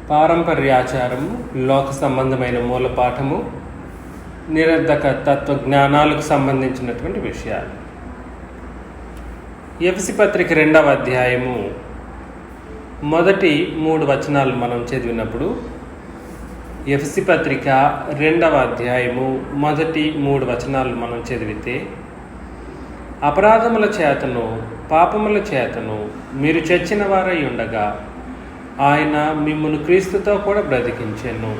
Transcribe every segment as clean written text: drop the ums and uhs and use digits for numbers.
పారంపర్యాచారము, లోక సంబంధమైన మూలపాఠము, నిరర్ధక తత్వజ్ఞానాలకు సంబంధించినటువంటి విషయాలు. ఎఫెసీ పత్రిక 2వ అధ్యాయము మొదటి 3 వచనాలు మనం చదివినప్పుడు, ఎఫెసీ పత్రిక 2వ అధ్యాయము మొదటి 3 వచనాలు మనం చదివితే, అపరాధముల చేతను పాపముల చేతను మీరు చచ్చిన వారై ఉండగా ఆయన మిమ్మును క్రీస్తుతో కూడా బ్రతికించెను.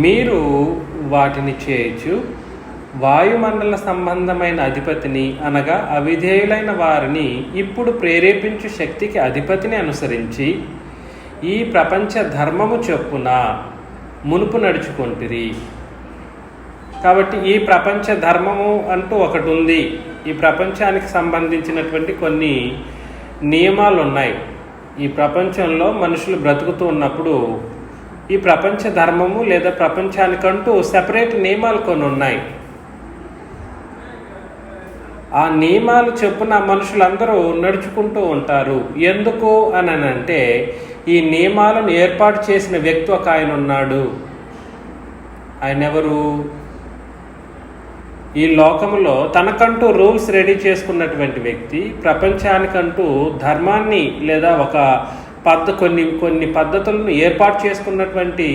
మీరు వాటిని చేయొచ్చు వాయుమండల సంబంధమైన అధిపతిని అనగా అవిధేయులైన వారిని ఇప్పుడు ప్రేరేపించు శక్తికి అధిపతిని అనుసరించి ఈ ప్రపంచ ధర్మము చొప్పున మునుపు నడుచుకొంటిరి. కాబట్టి ఈ ప్రపంచ ధర్మము అంటూ ఒకటి ఉంది. ఈ ప్రపంచానికి సంబంధించినటువంటి కొన్ని నియమాలు ఉన్నాయి. ఈ ప్రపంచంలో మనుషులు బ్రతుకుతూ ఉన్నప్పుడు ఈ ప్రపంచ ధర్మము లేదా ప్రపంచానికంటూ సెపరేట్ నియమాలు కొన్ని ఉన్నాయి. ఆ నియమాలు చొప్పున మనుషులందరూ నడుచుకుంటూ ఉంటారు. ఎందుకు అని అంటే, ఈ నియమాలను ఏర్పాటు చేసిన వ్యక్తి ఒక ఆయన ఉన్నాడు. ఆయన ఎవరు? ఈ లోకములో తనకంటూ రూల్స్ రెడీ చేసుకున్నటువంటి వ్యక్తి, ప్రపంచానికంటూ ధర్మాన్ని లేదా కొన్ని పద్ధతులను ఏర్పాటు చేసుకున్నటువంటి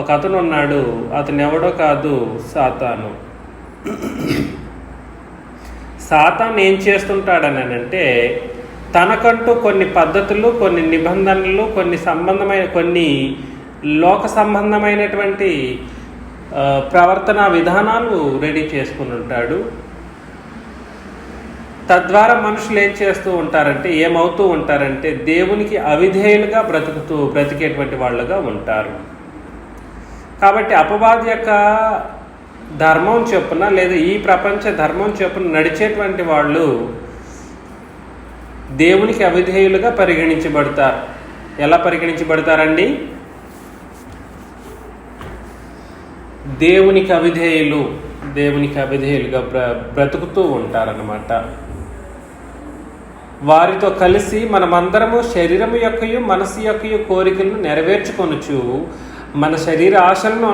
ఒక అతను ఉన్నాడు. అతను ఎవడో కాదు, సాతాను. సాతాను ఏం చేస్తుంటాడని అంటే, తనకంటూ కొన్ని పద్ధతులు, కొన్ని నిబంధనలు, కొన్ని లోక సంబంధమైనటువంటి ప్రవర్తన విధానాలు రెడీ చేసుకుని ఉంటాడు. తద్వారా మనుషులు ఏం చేస్తూ ఉంటారంటే, ఏమవుతూ ఉంటారంటే, దేవునికి అవిధేయులుగా బ్రతికేటువంటి వాళ్ళుగా ఉంటారు. కాబట్టి అపవాది యొక్క ధర్మం చొప్పున లేదా ఈ ప్రపంచ ధర్మం చొప్పున నడిచేటువంటి వాళ్ళు దేవునికి అవిధేయులుగా పరిగణించబడతారు. ఎలా పరిగణించబడతారండి? దేవునికి అవిధేయులుగా బ్రతుకుతూ ఉంటారన్నమాట. వారితో కలిసి మనమందరము శరీరము యొక్కయు మనసు యొక్కయు కోరికలను నెరవేర్చుకొనుచు మన శరీర ఆశలను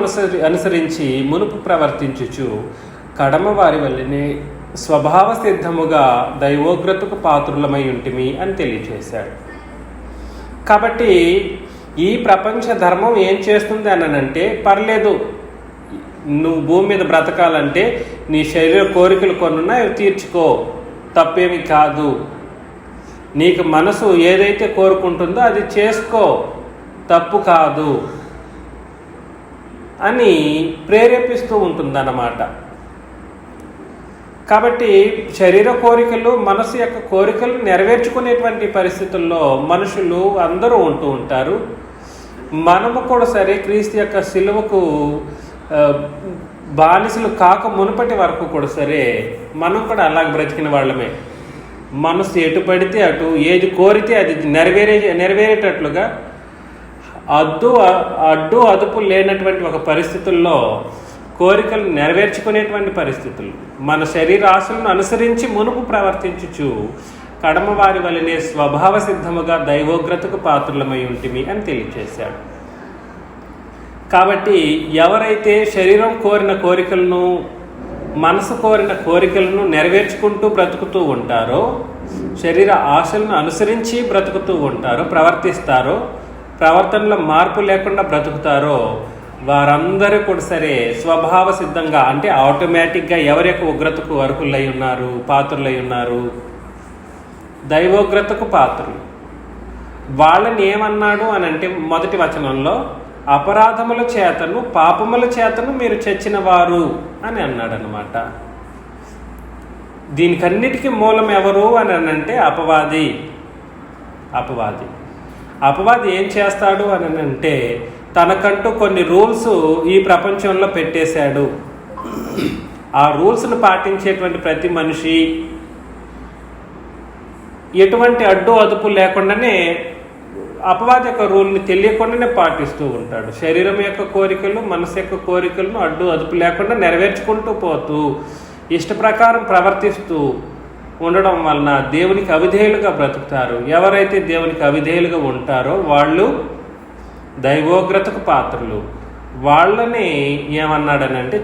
అనుసరించి మునుపు ప్రవర్తించుచు కడమ వారి వల్లనే స్వభావ సిద్ధముగా దైవోగ్రతకు పాత్రులమై ఉంటిమి అని తెలియజేశాడు. కాబట్టి ఈ ప్రపంచ ధర్మం ఏం చేస్తుంది అనంటే, పర్లేదు, నువ్వు భూమి మీద బ్రతకాలంటే నీ శరీర కోరికలు కొన్నున్నా అవి తీర్చుకో, తప్పేమి కాదు. నీకు మనసు ఏదైతే కోరుకుంటుందో అది చేసుకో, తప్పు కాదు అని ప్రేరేపిస్తూ ఉంటుందన్నమాట. కాబట్టి శరీర కోరికలు, మనసు యొక్క కోరికలు నెరవేర్చుకునేటువంటి పరిస్థితుల్లో మనుషులు అందరూ ఉంటూ ఉంటారు. మనము కూడా సరే క్రీస్తు యొక్క సిలువకు బానిసలు కాక మునుపటి వరకు కూడా సరే మనం కూడా అలాగ బ్రతికిన వాళ్ళమే. మనసు ఎటు పడితే అటు, ఏది కోరితే అది నెరవేరేటట్లుగా అడ్డు అదుపు లేనటువంటి ఒక పరిస్థితుల్లో కోరికలు నెరవేర్చుకునేటువంటి పరిస్థితులు, మన శరీర ఆశలను అనుసరించి మునుపు ప్రవర్తించుచు కడమ వారి వలనే స్వభావ సిద్ధముగా దైవోగ్రతకు పాత్రులమై ఉంటిమి అని తెలియజేశాడు. కాబట్టి ఎవరైతే శరీరం కోరిన కోరికలను, మనసు కోరిన కోరికలను నెరవేర్చుకుంటూ బ్రతుకుతూ ఉంటారో, శరీర ఆశలను అనుసరించి బ్రతుకుతూ ఉంటారో, ప్రవర్తిస్తారో, ప్రవర్తనలో మార్పు లేకుండా బ్రతుకుతారో, వారందరూ కూడా సరే స్వభావ సిద్ధంగా అంటే ఆటోమేటిక్గా ఎవరి యొక్క ఉగ్రతకు అర్హులై ఉన్నారు, పాత్రులై ఉన్నారు, దైవోగ్రతకు పాత్రులు. వాళ్ళని ఏమన్నాడు అని అంటే, మొదటి వచనంలో అపరాధముల చేతను పాపముల చేతను మీరు చచ్చిన వారు అని అన్నాడు అన్నమాట. దీనికన్నిటికీ మూలం ఎవరు అని అంటే అపవాది ఏం చేస్తాడు అని అంటే, తనకంటూ కొన్ని రూల్స్ ఈ ప్రపంచంలో పెట్టేశాడు. ఆ రూల్స్ను పాటించేటువంటి ప్రతి మనిషి ఎటువంటి అడ్డు అదుపు లేకుండానే అపవాది యొక్క రూల్ని తెలియకుండానే పాటిస్తూ ఉంటాడు. శరీరం యొక్క కోరికలు, మనసు యొక్క కోరికలను అడ్డు అదుపు లేకుండా నెరవేర్చుకుంటూ పోతూ ఇష్ట ప్రకారం ప్రవర్తిస్తూ ఉండడం వలన దేవునికి అవిధేయులుగా బ్రతుకుతారు. ఎవరైతే దేవునికి అవిధేయులుగా ఉంటారో వాళ్ళు దైవోగ్రతకు పాత్రలు. వాళ్ళని ఏమన్నాడనంటే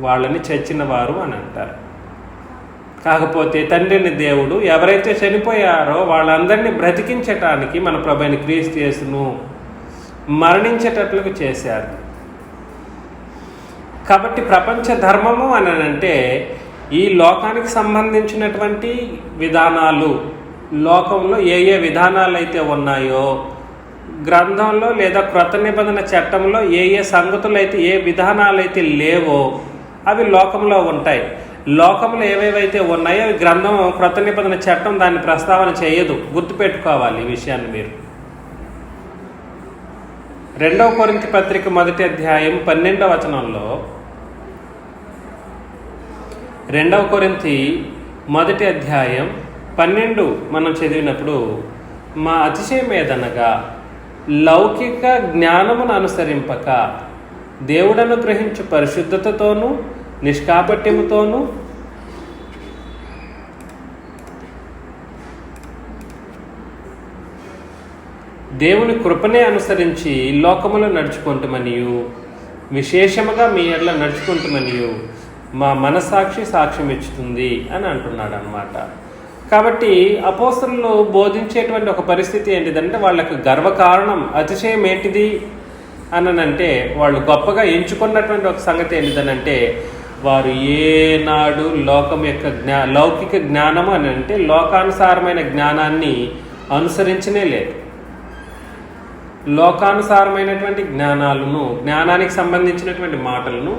వాళ్ళని చచ్చిన వారు అని అంటారు. కాకపోతే తండ్రిని దేవుడు ఎవరైతే చనిపోయారో వాళ్ళందరినీ బ్రతికించటానికి మన ప్రభువైన క్రీస్తు యేసును మరణించేటట్లుగా చేశారు. కాబట్టి ప్రపంచ ధర్మము అని అంటే ఈ లోకానికి సంబంధించినటువంటి విధానాలు, లోకంలో ఏ ఏ విధానాలు అయితే ఉన్నాయో గ్రంథంలో లేదా క్రొత్త నిబంధన చట్టంలో ఏ ఏ సంగతులు అయితే, ఏ విధానాలు అయితే లేవో అవి లోకంలో ఉంటాయి. లోకంలో ఏవేవైతే ఉన్నాయో అవి గ్రంథం, క్రొత్త నిబంధన చట్టం దాన్ని ప్రస్తావన చేయదు. గుర్తుపెట్టుకోవాలి ఈ విషయాన్ని మీరు. 2 కొరింథీ పత్రిక 1వ అధ్యాయం 12వ వచనంలో, 2 కొరింథీ 1వ అధ్యాయం 12 మనం చదివినప్పుడు, మా అతిశయం ఏదనగా లౌకిక జ్ఞానమును అనుసరింపక దేవుడను గ్రహించు పరిశుద్ధతతోనూ నిష్కాపట్యముతోనూ దేవుని కృపనే అనుసరించి లోకములో నడుచుకుంటామనియు, విశేషముగా మీ ఎడల నడుచుకుంటామనియు మా మనసాక్షి సాక్ష్యం ఇచ్చుతుంది అని అంటున్నాడు అన్నమాట. కాబట్టి అపోస్తలులు బోధించేటువంటి ఒక పరిస్థితి ఏంటిదంటే, వాళ్ళకు గర్వకారణం, అతిశయం ఏంటిది అనంటే, వాళ్ళు గొప్పగా ఎంచుకున్నటువంటి ఒక సంగతి ఏంటిదనంటే, వారు ఏనాడు లోకం యొక్క లౌకిక జ్ఞానము అని అంటే లోకానుసారమైన జ్ఞానాన్ని అనుసరించనే లేదు. లోకానుసారమైనటువంటి జ్ఞానానికి సంబంధించినటువంటి మాటలను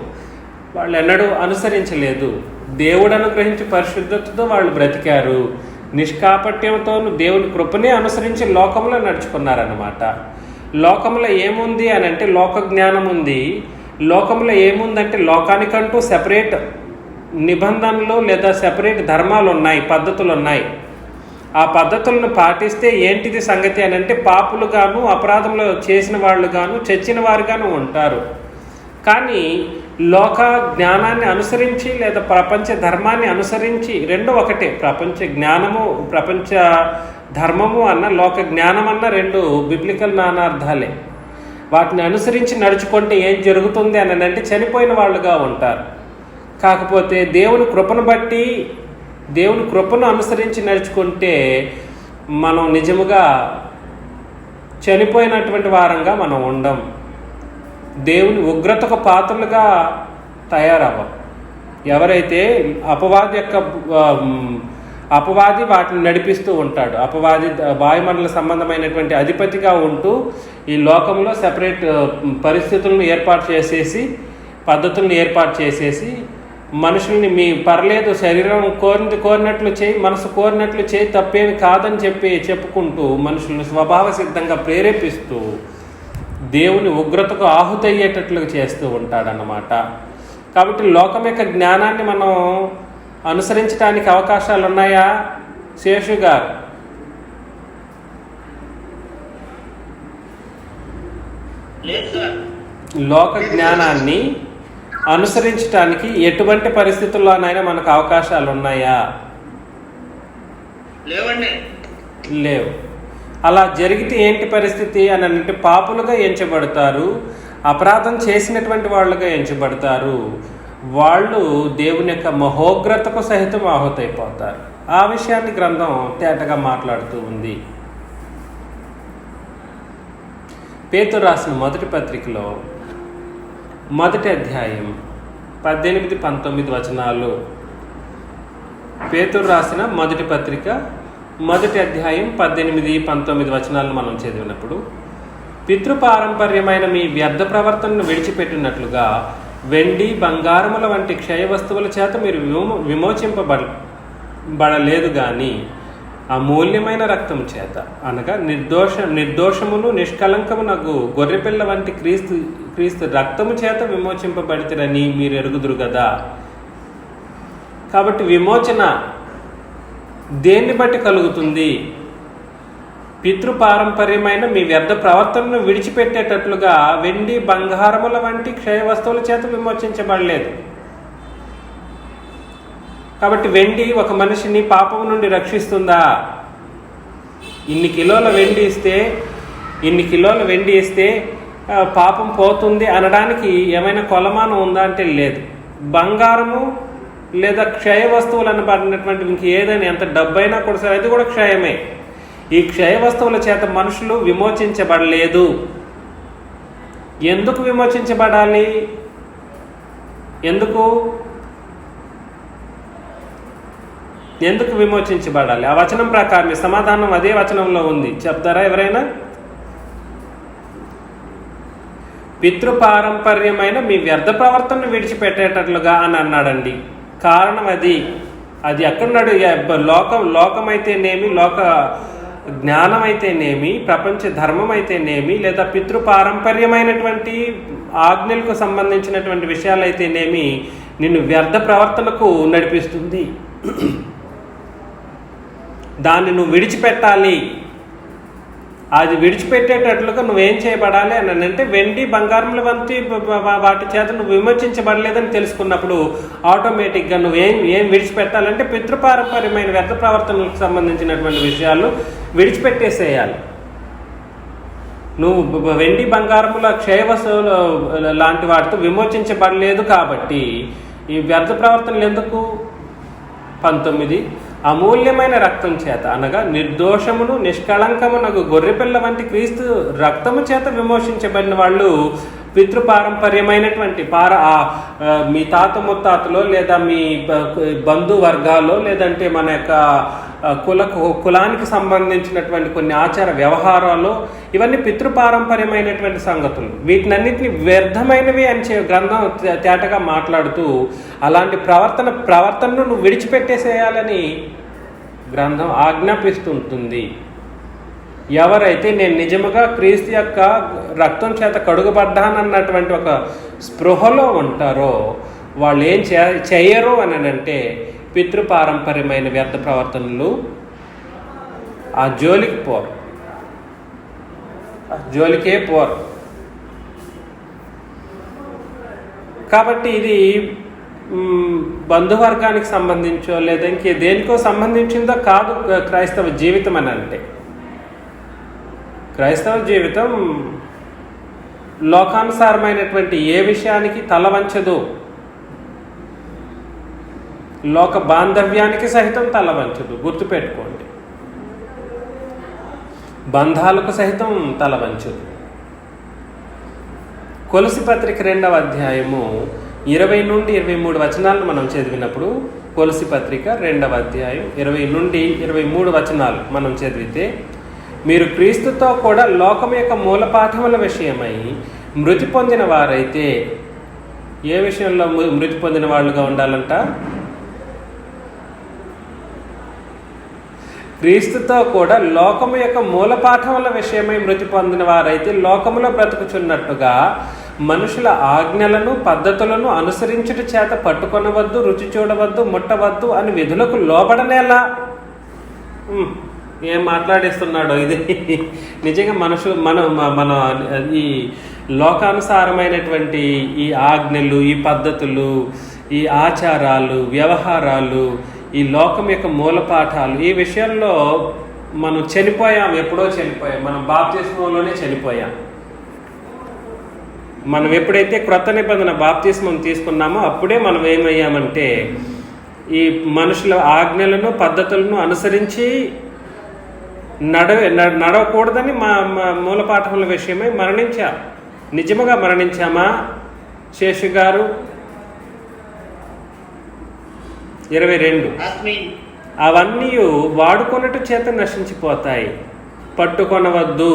వాళ్ళు ఎన్నడూ అనుసరించలేదు. దేవుడు అనుగ్రహించి పరిశుద్ధతతో వాళ్ళు బ్రతికారు. నిష్కాపట్యంతోనూ దేవుని కృపనే అనుసరించి లోకంలో నడుచుకున్నారన్నమాట. లోకంలో ఏముంది అని అంటే లోక జ్ఞానం ఉంది. లోకంలో ఏముందంటే లోకానికంటూ సెపరేట్ నిబంధనలు లేదా సెపరేట్ ధర్మాలు ఉన్నాయి, పద్ధతులు ఉన్నాయి. ఆ పద్ధతులను పాటిస్తే ఏంటిది సంగతి అని అంటే పాపులు గాను, అపరాధంలో చేసిన వాళ్ళు గాను, చచ్చిన వారు గాను ఉంటారు. కానీ లోక జ్ఞానాన్ని అనుసరించి లేదా ప్రపంచ ధర్మాన్ని అనుసరించి, రెండు ఒకటే. ప్రపంచ జ్ఞానము, ప్రపంచ ధర్మము అన్న, లోక జ్ఞానం అన్న రెండు బిబ్లికల్ నానార్థాలే. వాటిని అనుసరించి నడుచుకుంటే ఏం జరుగుతుంది అని అంటే చనిపోయిన వాళ్ళుగా ఉంటారు. కాకపోతే దేవుని కృపను బట్టి, దేవుని కృపను అనుసరించి నడుచుకుంటే మనం నిజముగా చనిపోయినటువంటి వారంగా మనం ఉండం. దేవుని ఉగ్రతకు పాత్రలుగా తయారవ్వం. ఎవరైతే అపవాది వాటిని నడిపిస్తూ ఉంటాడు, అపవాది వాయుమండల సంబంధమైనటువంటి అధిపతిగా ఉంటూ ఈ లోకంలో సెపరేట్ పరిస్థితులను ఏర్పాటు చేసేసి, పద్ధతులను ఏర్పాటు చేసేసి, మనుషుల్ని మీ పర్లేదు, శరీరం కోరినట్లు చేయి, మనసు కోరినట్లు చేయి, తప్పేమి కాదని చెప్పుకుంటూ మనుషులను స్వభావ సిద్ధంగా ప్రేరేపిస్తూ దేవుని ఉగ్రతకు ఆహుతయ్యేటట్లుగా చేస్తూ ఉంటాడన్నమాట. కాబట్టి లోకం యొక్క జ్ఞానాన్ని మనం అనుసరించడానికి అవకాశాలు ఉన్నాయా శేషు గారు? లోక జ్ఞానాన్ని అనుసరించడానికి ఎటువంటి పరిస్థితుల్లోనైనా మనకు అవకాశాలు ఉన్నాయా? లేవు. అలా జరిగితే ఏంటి పరిస్థితి అని అంటే పాపులుగా ఎంచబడతారు, అపరాధం చేసినటువంటి వాళ్ళుగా ఎంచబడతారు. వాళ్ళు దేవుని యొక్క మహోగ్రతకు సహితం ఆహుతైపోతారు. ఆ విషయాన్ని గ్రంథం తేటగా మాట్లాడుతూ ఉంది. పేతురు రాసిన మొదటి పత్రికలో 1వ అధ్యాయం 18-19 వచనాలు. పేతురు రాసిన మొదటి పత్రిక 1వ అధ్యాయం 18-19 వచనాలను మనం చదివినప్పుడు, పితృపారంపర్యమైన మీ వ్యర్థ ప్రవర్తనను విడిచిపెట్టినట్లుగా వెండి బంగారముల వంటి క్షయ వస్తువుల చేత మీరు విమోచింపబడలేదు కానీ అమూల్యమైన రక్తం చేత, అనగా నిర్దోషమును నిష్కలంకమునగు గొర్రెపిల్ల వంటి క్రీస్తు రక్తము చేత విమోచింపబడితేరని మీరు ఎరుగుదురు కదా. కాబట్టి విమోచన దేన్ని బట్టి కలుగుతుంది? పితృపారంపర్యమైన మీ వ్యర్థ ప్రవర్తనను విడిచిపెట్టేటట్లుగా వెండి బంగారముల వంటి క్షయ వస్తువుల చేత విమోచించబడలేదు. కాబట్టి వెండి ఒక మనిషిని పాపం నుండి రక్షిస్తుందా? ఇన్ని కిలోల వెండి ఇస్తే ఇన్ని కిలోల వెండి ఇస్తే పాపం పోతుంది అనడానికి ఏమైనా కొలమానం ఉందా అంటే లేదు. బంగారము లేదా క్షయ వస్తువులు అనబడినటువంటి ఇంక ఏదైనా ఎంత డబ్బైనా కూడా సరే అది కూడా క్షయమే. ఈ క్షయ వస్తువుల చేత మనుషులు విమోచించబడలేదు. ఎందుకు విమోచించబడాలి? ఎందుకు విమోచించబడాలి? ఆ వచనం ప్రకారమే సమాధానం అదే వచనంలో ఉంది. చెప్తారా ఎవరైనా? పితృపారంపర్యమైన మీ వ్యర్థ ప్రవర్తనను విడిచిపెట్టేటట్లుగా అని అన్నాడండి. కారణం అది ఎక్కడున్నాడు? లోకమైతేనేమి, లోక జ్ఞానం అయితేనేమి, ప్రపంచ ధర్మం అయితేనేమి, లేదా పితృపారంపర్యమైనటువంటి ఆజ్ఞలకు సంబంధించినటువంటి విషయాలు అయితేనేమి నిన్ను వ్యర్థ ప్రవర్తనకు నడిపిస్తుంది. దాన్ని నువ్వు విడిచిపెట్టాలి. అది విడిచిపెట్టేటట్లుగా నువ్వేం చేయబడాలి అని అంటే వెండి బంగారముల వంటి వాటి చేత నువ్వు విమోచించబడలేదని తెలుసుకున్నప్పుడు ఆటోమేటిక్గా నువ్వేం విడిచిపెట్టాలంటే పితృపారంపర్యమైన వ్యర్థ ప్రవర్తనలకు సంబంధించినటువంటి విషయాలు విడిచిపెట్టేసేయాలి. నువ్వు వెండి బంగారముల క్షయ వస్తువులు లాంటి వాటితో విమోచించబడలేదు కాబట్టి ఈ వ్యర్థ ప్రవర్తనలు ఎందుకు? 19 అమూల్యమైన రక్తం చేత అనగా నిర్దోషమును నిష్కళంకమునకు గొర్రెపిల్ల వంటి క్రీస్తు రక్తము చేత విమోచించబడిన వాళ్ళు పితృపారంపర్యమైనటువంటి మీ తాత ముత్తాతలో లేదా మీ బంధువర్గాల్లో లేదంటే మన యొక్క కులానికి సంబంధించినటువంటి కొన్ని ఆచార వ్యవహారాలు ఇవన్నీ పితృపారంపర్యమైనటువంటి సంగతులు. వీటినన్నింటినీ వ్యర్థమైనవి అని గ్రంథం తేటగా మాట్లాడుతూ అలాంటి ప్రవర్తనను నువ్వు విడిచిపెట్టేసేయాలని గ్రంథం ఆజ్ఞాపిస్తుంటుంది. ఎవరైతే నేను నిజముగా క్రీస్తు యొక్క రక్తం చేత కడుగబడ్డానన్నటువంటి ఒక స్పృహలో ఉంటారో వాళ్ళు ఏం చేయరు అని అంటే పితృపారంపర్యమైన వ్యర్థ ప్రవర్తనలు ఆ జోలికే పోరు. కాబట్టి ఇది బంధువర్గానికి సంబంధించో లేదా ఇంకే దేనికో సంబంధించిందో కాదు క్రైస్తవ జీవితం అని అంటే. క్రైస్తవ జీవితం లోకానుసారమైనటువంటి ఏ విషయానికి తల వంచదు. లోక బాంధవ్యానికి సహితం తల వంచదు. గుర్తుపెట్టుకోండి. బంధాలకు సహితం తల వంచదు. కొలసి పత్రిక 2వ అధ్యాయము 20 నుండి 23 వచనాలను మనం చదివినప్పుడు కొలసి పత్రిక 2వ అధ్యాయం 20 నుండి 23 వచనాలు మనం చదివితే మీరు క్రీస్తుతో కూడా లోకం యొక్క మూలపాఠముల విషయమై మృతి పొందిన వారైతే ఏ విషయంలో మృతి పొందిన వాళ్ళుగా ఉండాలంట? క్రీస్తుతో కూడా లోకము యొక్క మూలపాఠముల విషయమై మృతి పొందిన వారైతే లోకములో బ్రతుకుచున్నట్టుగా మనుషుల ఆజ్ఞలను పద్ధతులను అనుసరించుట చేత పట్టుకొనవద్దు, రుచి చూడవద్దు, ముట్టవద్దు అని విధులకు లోబడనేలా. ఏం మాట్లాడేస్తున్నాడో ఇది. నిజంగా మన ఈ లోకానుసారమైనటువంటి ఈ ఆజ్ఞలు, ఈ పద్ధతులు, ఈ ఆచారాలు, వ్యవహారాలు, ఈ లోకం యొక్క మూలపాఠాలు, ఈ విషయంలో మనం చనిపోయాం. ఎప్పుడో చనిపోయాం. మనం బాప్తిస్మంలోనే చనిపోయాం. మనం ఎప్పుడైతే క్రొత్త నిబంధన బాప్తిస్మం తీసుకున్నామో అప్పుడే మనం ఏమయ్యామంటే ఈ మనుషుల ఆజ్ఞలను పద్ధతులను అనుసరించి నడవకూడదని మా మూలపాఠముల విషయమై మరణించాం. నిజముగా మరణించామా శేషు గారు? 22 అవన్నీ వాడుకొనట చేత నశించిపోతాయి. పట్టుకొనవద్దు,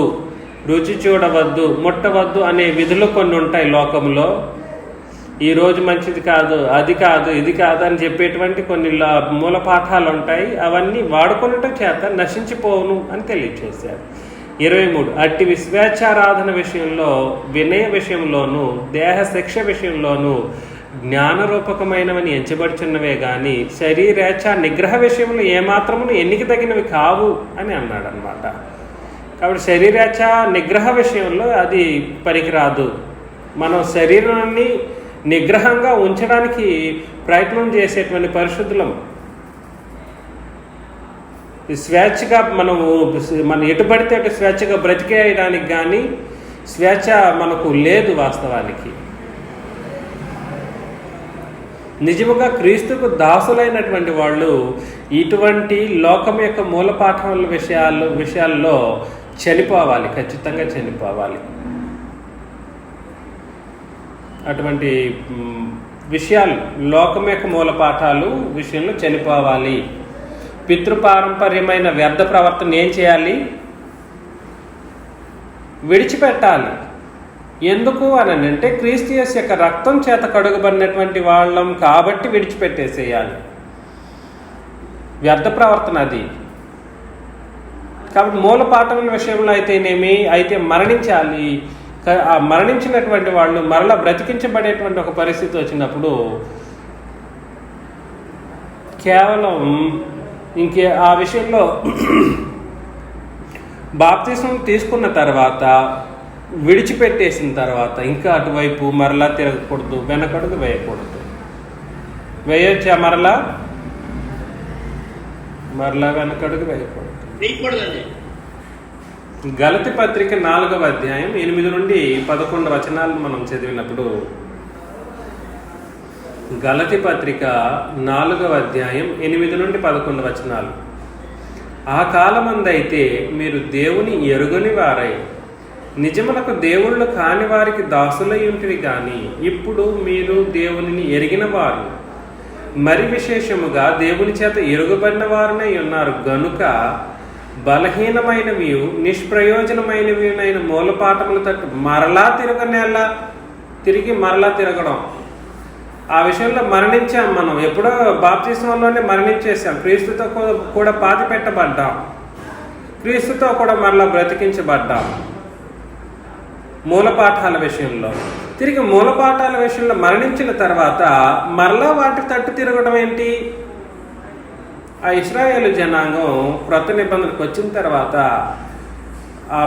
రుచి చూడవద్దు, ముట్టవద్దు అనే విధులు కొన్ని ఉంటాయి లోకంలో. ఈరోజు మంచిది కాదు, అది కాదు, ఇది కాదు అని చెప్పేటువంటి కొన్ని మూలపాఠాలు ఉంటాయి. అవన్నీ వాడుకొనట చేత నశించిపోవును అని తెలియచేశారు. 23 అట్టి విశ్వేచ్ఛారాధన విషయంలో, వినయ విషయంలోనూ, దేహ శిక్ష విషయంలోనూ జ్ఞానరూపకమైనవని ఎంచబడుచున్నవే గాని శరీరేచ్ఛ నిగ్రహ విషయంలో ఏమాత్రమును ఎన్నిక తగినవి కావు అని అన్నాడు అనమాట. కాబట్టి శరీరేచ్ఛ నిగ్రహ విషయంలో అది పనికిరాదు. మనం శరీరాన్ని నిగ్రహంగా ఉంచడానికి ప్రయత్నం చేసేటువంటి పరిశుద్ధులం. స్వేచ్ఛగా మనం ఎటు పడితే అటు స్వేచ్ఛగా బ్రతికేయడానికి కానీ స్వేచ్ఛ మనకు లేదు వాస్తవానికి. నిజముగా క్రీస్తుకు దాసులైనటువంటి వాళ్ళు ఇటువంటి లోకం యొక్క మూలపాఠముల విషయాల్లో చనిపోవాలి, ఖచ్చితంగా చనిపోవాలి. అటువంటి విషయాలు లోకం యొక్క మూలపాఠాలు విషయంలో చనిపోవాలి. పితృపారంపర్యమైన వ్యర్థ ప్రవర్తన ఏం చేయాలి? విడిచిపెట్టాలి. ఎందుకు అని అంటే క్రీస్తు యేసు యొక్క రక్తం చేత కడుగబడినటువంటి వాళ్ళం కాబట్టి విడిచిపెట్టేసేయాలి. వ్యర్థ ప్రవర్తన అది. కాబట్టి మూలపాఠముల విషయంలో అయితే మరణించాలి. ఆ మరణించినటువంటి వాళ్ళు మరలా బ్రతికించబడేటువంటి ఒక పరిస్థితి వచ్చినప్పుడు కేవలం ఆ విషయంలో బాప్తిసం తీసుకున్న తర్వాత విడిచిపెట్టేసిన తర్వాత ఇంకా అటువైపు మరలా తిరగకూడదు, వెనకడుగు వేయకూడదు. వేయొచ్చా? మరలా వెనకడుగు వేయకూడదు. గలతీ పత్రిక 4వ అధ్యాయం 8 నుండి 11 వచనాలను మనం చదివినప్పుడు, గలతీ పత్రిక 4వ అధ్యాయం 8 నుండి 11 వచనాలు. ఆ కాలమందైతే మీరు దేవుని ఎరుగని వారై నిజములకు దేవుళ్ళు కాని వారికి దాసులై ఉంటివి కానీ ఇప్పుడు మీరు దేవునిని ఎరిగిన వారు, మరి విశేషముగా దేవుని చేత ఎరుగబడిన వారునై ఉన్నారు గనుక బలహీనమైనవి నిష్ప్రయోజనమైనవినైన మూలపాఠముల తట్టు తిరిగి మరలా తిరగడం. ఆ విషయంలో మరణించాం. మనం ఎప్పుడో బాప్తిస్మంలోనే మరణించేసాం. క్రీస్తుతో కూడా పాతి పెట్టబడ్డాం, క్రీస్తుతో కూడా మరలా బ్రతికించబడ్డాం. మూలపాఠాల విషయంలో తిరిగి మూలపాఠాల విషయంలో మరణించిన తర్వాత మరలా వాటి తట్టు తిరగడం ఏంటి? ఆ ఇశ్రాయేలు జనాంగం క్రొత్త నిబంధనకు వచ్చిన తర్వాత ఆ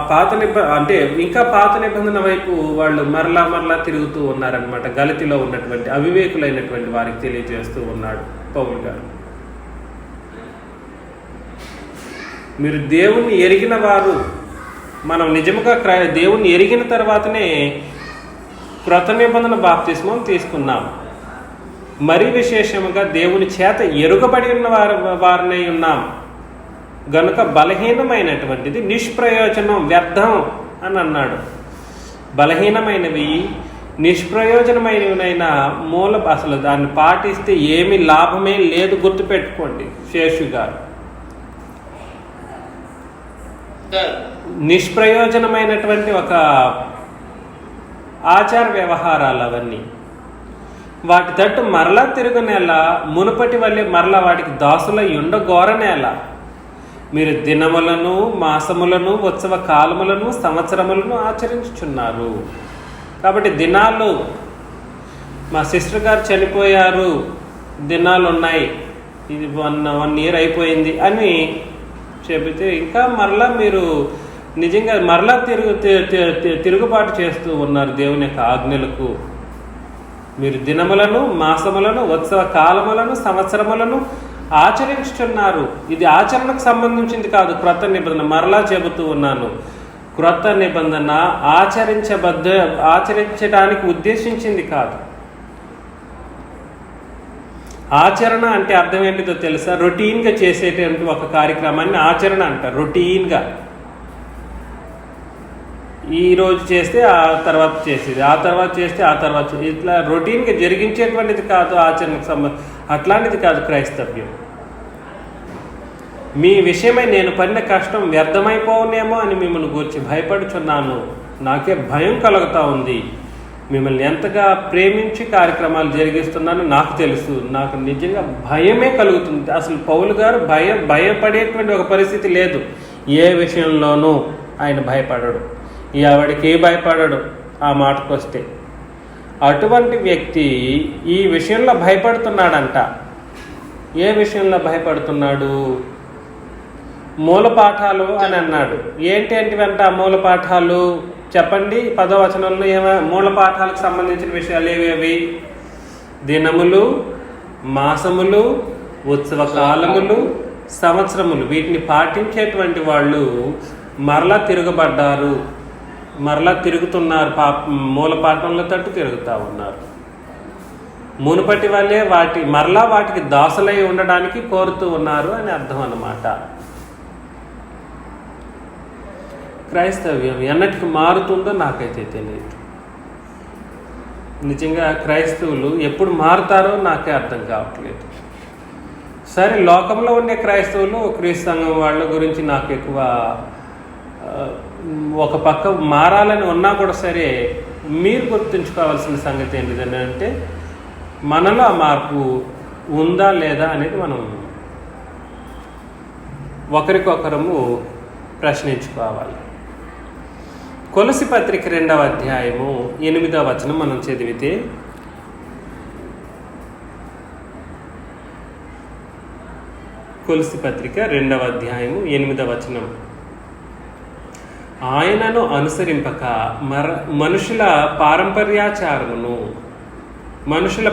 ఇంకా పాత నిబంధన వైపు వాళ్ళు మరలా తిరుగుతూ ఉన్నారనమాట. గలతీలో ఉన్నటువంటి అవివేకులైనటువంటి వారికి తెలియజేస్తూ ఉన్నాడు పౌలు గారు. మీరు దేవుణ్ణి ఎరిగిన వారు. మనం నిజముగా దేవుణ్ణి ఎరిగిన తర్వాతనే క్రొత్త నిబంధన బాప్తిస్మం తీసుకున్నాం. మరి విశేషముగా దేవుని చేత ఎరుగబడి ఉన్న వారినై ఉన్నాం గనుక బలహీనమైనటువంటిది నిష్ప్రయోజనం, వ్యర్థం అని అన్నాడు. బలహీనమైనవి నిష్ప్రయోజనమైనవైన అసలు దాన్ని పాటిస్తే ఏమి లాభమే లేదు. గుర్తుపెట్టుకోండి శేషు గారు. నిష్ప్రయోజనమైనటువంటి ఒక ఆచార వ్యవహారాలు అవన్నీ. వాటి తట్టు మరలా తిరుగునేలా మునుపటి వల్లే మరలా వాటికి దాసులై ఉండగోరనేలా మీరు దినములను, మాసములను, ఉత్సవ కాలములను, సంవత్సరములను ఆచరించుచున్నారు. కాబట్టి దినాలు, మా సిస్టర్ గారు చనిపోయారు, దినాలు ఉన్నాయి, ఇది 1 year అయిపోయింది అని చెబితే ఇంకా మరలా మీరు నిజంగా మరలా తిరుగుబాటు చేస్తూ ఉన్నారు దేవుని యొక్క ఆజ్ఞలకు. మీరు దినములను, మాసములను, ఉత్సవ కాలములను, సంవత్సరములను ఆచరించుతున్నారు. ఇది ఆచరణకు సంబంధించింది కాదు క్రొత్త నిబంధన. మరలా చెబుతూ ఉన్నాను, క్రొత్త నిబంధన ఆచరించడానికి ఉద్దేశించింది కాదు. ఆచరణ అంటే అర్థం ఏంటిదో తెలుసా? రొటీన్గా చేసేటువంటి ఒక కార్యక్రమాన్ని ఆచరణ అంటారు. రొటీన్గా ఈరోజు చేస్తే ఆ తర్వాత చేసేది, ఆ తర్వాత చేస్తే ఆ తర్వాత, ఇట్లా రొటీన్గా జరిగించేటువంటిది కాదు ఆచరణకు అట్లాంటిది కాదు క్రైస్తవ్యం. మీ విషయమై నేను పడిన కష్టం వ్యర్థమైపోనేమో అని మిమ్మల్ని గురించి భయపడుచున్నాను. నాకే భయం కలుగుతూ ఉంది. మిమ్మల్ని ఎంతగా ప్రేమించి కార్యక్రమాలు జరిగిస్తున్నానో నాకు తెలుసు. నాకు నిజంగా భయమే కలుగుతుంది. అసలు పౌలు గారు భయపడేటువంటి ఒక పరిస్థితి లేదు. ఏ విషయంలోనూ ఆయన భయపడడు, ఎవడికి భయపడడు. ఆ మాటకు వస్తే అటువంటి వ్యక్తి ఈ విషయంలో భయపడుతున్నాడంట. ఏ విషయంలో భయపడుతున్నాడు? మూలపాఠాలు అని అన్నాడు. ఏంటంటివంట మూలపాఠాలు చెప్పండి. 10వ వచనంలో మూలపాఠాలకు సంబంధించిన విషయాలు ఏవేవి? దినములు, మాసములు, ఉత్సవ కాలములు, సంవత్సరములు వీటిని పాటించేటువంటి వాళ్ళు మరలా తిరగబడ్డారు, మరలా తిరుగుతున్నారు, మూల పాఠంలో తట్టు తిరుగుతూ ఉన్నారు. మునుపటి వాళ్ళే మరలా వాటికి దాసులై ఉండడానికి కోరుతూ ఉన్నారు అని అర్థం అన్నమాట. క్రైస్తవ్యం ఎన్నటికి మారుతుందో నాకైతే తెలియదు. నిజంగా క్రైస్తవులు ఎప్పుడు మారుతారో నాకే అర్థం కావట్లేదు. సరే, లోకంలో ఉండే క్రైస్తవులు క్రీస్తు సంఘం వాళ్ళ గురించి నాకు ఎక్కువ ఒక పక్క మారాలని ఉన్నా కూడా సరే, మీరు గుర్తుంచుకోవాల్సిన సంగతి ఏంటిదంటే మనలో ఆ మార్పు ఉందా లేదా అనేది మనం ఒకరికొకరము ప్రశ్నించుకోవాలి. కొలసి పత్రిక 2వ అధ్యాయము 8వ వచనం మనం చదివితే, కొలసి పత్రిక 2వ అధ్యాయము 8వ వచనం, ఆయనను అనుసరింపక మనుషుల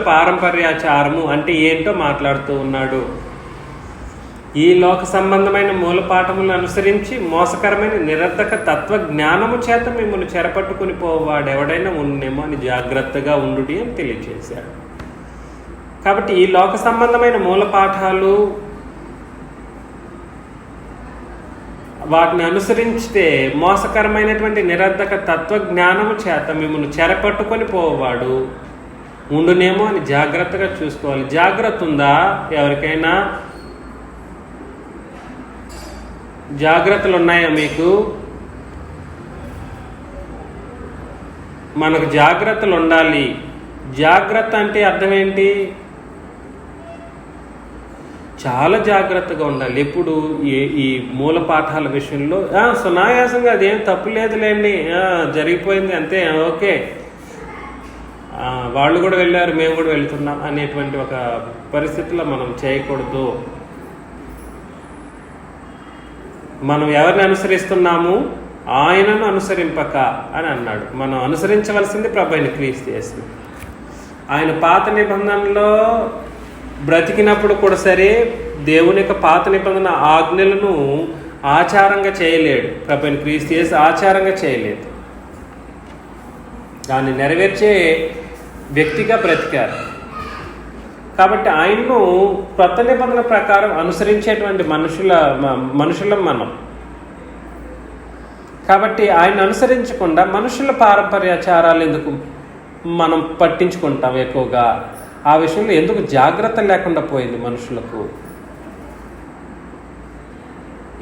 పారంపర్యాచారము అంటే ఏంటో మాట్లాడుతూ ఉన్నాడు. ఈ లోక సంబంధమైన మూలపాఠములను అనుసరించి మోసకరమైన నిరర్ధక తత్వ జ్ఞానము చేత మిమ్మల్ని చెరపట్టుకుని పోవాడెవడైనా ఉన్నేమో అని జాగ్రత్తగా ఉండుడి అని తెలియజేశాడు. కాబట్టి ఈ లోక సంబంధమైన మూలపాఠాలు వాటిని అనుసరించితే మోసకరమైనటువంటి నిరర్ధక తత్వజ్ఞానము చేత మిమ్మల్ని చెరపట్టుకొని పోవాడు ఉండునేమో అని జాగ్రత్తగా చూసుకోవాలి. జాగ్రత్త ఉందా? ఎవరికైనా జాగ్రత్తలు ఉన్నాయా మీకు? మనకు జాగ్రత్తలు ఉండాలి. జాగ్రత్త అంటే అర్థం ఏంటి? చాలా జాగ్రత్తగా ఉండాలి. ఎప్పుడు ఈ మూల పాఠాల విషయంలో సునాయాసంగా అదేం తప్పు లేదులేండి, జరిగిపోయింది అంతే, ఓకే, వాళ్ళు కూడా వెళ్ళారు మేము కూడా వెళ్తున్నాం అనేటువంటి ఒక పరిస్థితిలో మనం చేయకూడదు. మనం ఎవరిని అనుసరిస్తున్నాము? ఆయనను అనుసరింపక అని అన్నాడు. మనం అనుసరించవలసింది ప్రభువైన క్రీస్తు యేసు. ఆయన పాత నిబంధనలో బ్రతికినప్పుడు కూడా సరే దేవుని యొక్క పాత నిబంధన ఆజ్ఞలను ఆచారంగా చేయలేడు. ప్రభువైన క్రీస్తు యేసు ఆచారంగా చేయలేదు, దాన్ని నెరవేర్చే వ్యక్తిగా బ్రతికారు. కాబట్టి ఆయన్ను కొత్త నిబంధన ప్రకారం అనుసరించేటువంటి మనుషులం మనం. కాబట్టి ఆయన అనుసరించకుండా మనుషుల పారంపర్యాచారాలు ఎందుకు మనం పట్టించుకుంటాం ఎక్కువగా? ఆ విషయంలో ఎందుకు జాగ్రత్త లేకుండా పోయింది మనుషులకు?